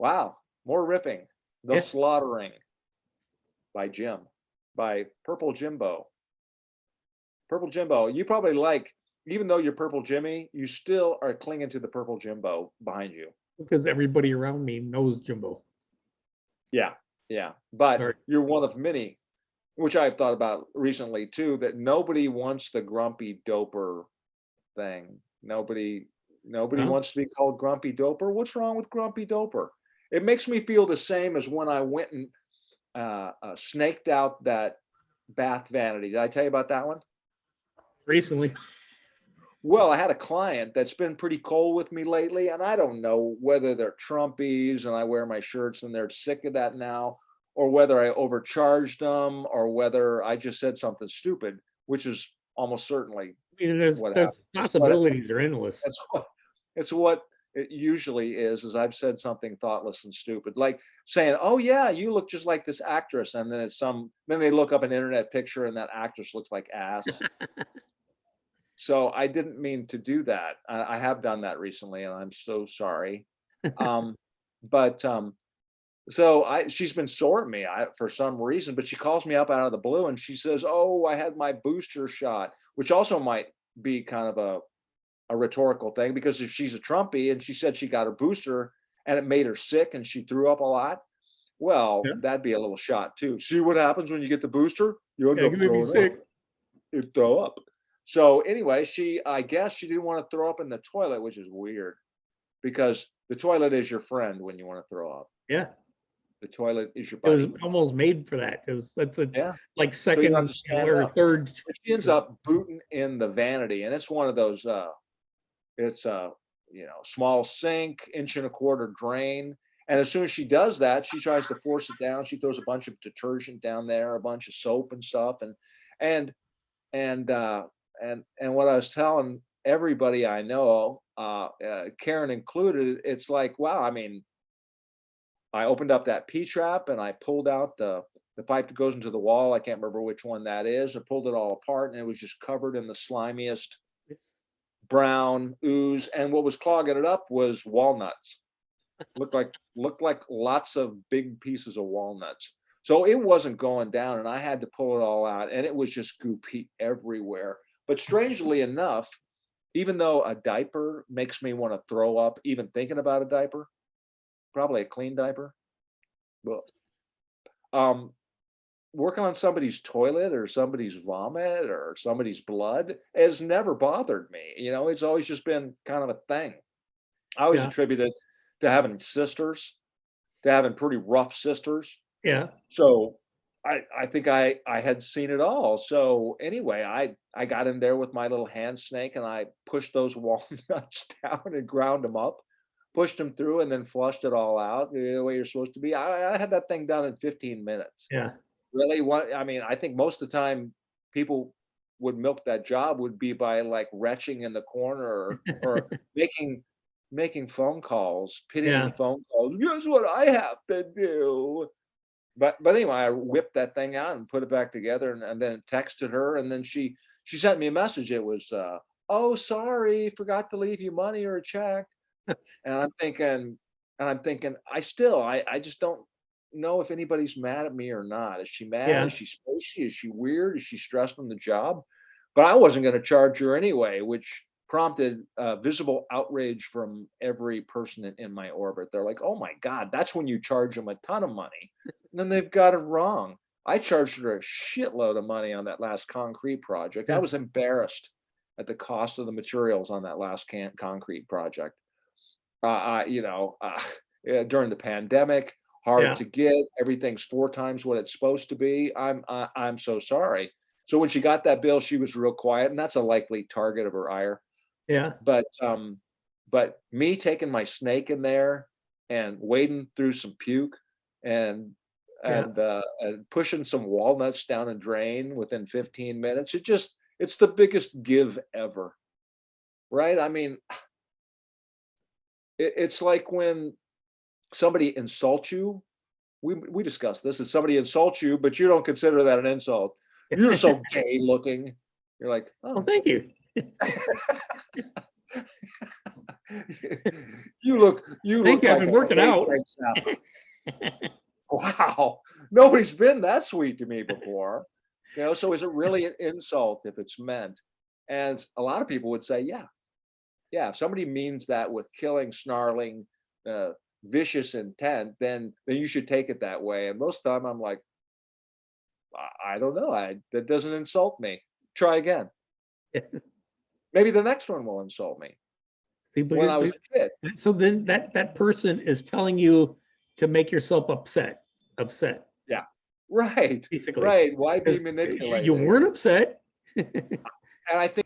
Wow, more riffing. The Yeah. Slaughtering by Jim, by Purple Jimbo. Purple Jimbo, you probably like, even though you're Purple Jimmy, you still are clinging to the Purple Jimbo behind you. Because everybody around me knows Jimbo. Yeah, yeah. But Sorry. you're one of many, which I've thought about recently too, that nobody wants the grumpy doper thing. Nobody Well, wants to be called grumpy doper. What's wrong with grumpy doper? It makes me feel the same as when I went and snaked out that bath vanity. Did I tell you about that one? recently. Well, I had a client that's been pretty cold with me lately, and I don't know whether they're Trumpies and I wear my shirts and they're sick of that now, or whether I overcharged them, or whether I just said something stupid, which is almost certainly I mean, there's what there's happened. possibilities are endless. That's what it's what it usually is I've said something thoughtless and stupid, like saying, "Oh yeah, you look just like this actress," and then they look up an internet picture and that actress looks like ass. So I didn't mean to do that. I have done that recently, and I'm so sorry. Um, but so she's been sore at me for some reason, but she calls me up out of the blue and she says, "Oh, I had my booster shot," which also might be kind of a rhetorical thing because if she's a Trumpy and she said she got her booster and it made her sick and she threw up a lot, well, Yeah. that'd be a little shot too. See what happens when you get the booster? You end Yeah, you up made me throwing up. sick. You throw up. So anyway, I guess she didn't want to throw up in the toilet, which is weird because the toilet is your friend when you want to throw up. Yeah. The toilet is your It was buddy. almost made for that. It was that's it's Yeah. like So you don't have second, to stand or up. third. But she ends up booting in the vanity, and it's one of those. It's a small sink, inch and a quarter drain. And as soon as she does that, she tries to force it down. She throws a bunch of detergent down there, a bunch of soap and stuff, and and uh, and what I was telling everybody I know, Karen included, it's like, wow. I mean, I opened up that P trap and I pulled out the pipe that goes into the wall. I can't remember which one that is. I pulled it all apart and it was just covered in the slimiest It's brown ooze. And what was clogging it up was walnuts. Looked like lots of big pieces of walnuts. So it wasn't going down, and I had to pull it all out, and it was just goopy everywhere. But strangely enough, even though a diaper makes me want to throw up, even thinking about a diaper, probably a clean diaper, but um, working on somebody's toilet or somebody's vomit or somebody's blood has never bothered me. It's always just been kind of a thing. I always yeah, attributed it to having sisters, to having pretty rough sisters. yeah, So I think I had seen it all. So anyway, I got in there with my little hand snake and I pushed those walnuts down and ground them up, pushed them through, and then flushed it all out the way you're supposed to be. I had that thing done in 15 minutes. yeah, Really, what I mean, I think most of the time people would milk that job would be by like retching in the corner or making making phone calls, pitying yeah, phone calls. Guess what I have to do? But anyway, I whipped that thing out and put it back together and then texted her and then she sent me a message. It was, "Oh, sorry, forgot to leave you money or a check." And I'm thinking, I just don't know if anybody's mad at me or not. Is she mad? Is yeah, she spacey? Is she weird? Is she stressed on the job? But I wasn't gonna charge her anyway, which prompted, visible outrage from every person in my orbit. They're like, "Oh my god, that's when you charge them a ton of money." And then they've got it wrong. I charged her a shitload of money on that last concrete project. I yeah, was embarrassed at the cost of the materials on that last concrete project. Yeah, during the pandemic, hard yeah, to get. Everything's 4 times what it's supposed to be. I'm so sorry. So when she got that bill, she was real quiet, and that's a likely target of her ire. yeah, But me taking my snake in there and wading through some puke and yeah, and pushing some walnuts down a drain within 15 minutes, it's the biggest give ever, right? I mean, it's like when somebody insults you. We discussed this, and somebody insults you, but you don't consider that an insult. "You're so gay looking." You're like, well, "Oh." thank you. You Thank look you, I've like been a working out. daytime sapper. Wow. Nobody's been that sweet to me before. So is it really an insult if it's meant? And a lot of people would say, yeah, yeah. If somebody means that with killing, snarling, uh, vicious intent, then you should take it that way. And most of the time, I'm like, I don't know. That doesn't insult me. Try again. Maybe the next one will insult me. See, but When I was a kid, so then that person is telling you to make yourself upset, yeah, right, basically. right. Why be 'Cause you manipulated? weren't upset. And I think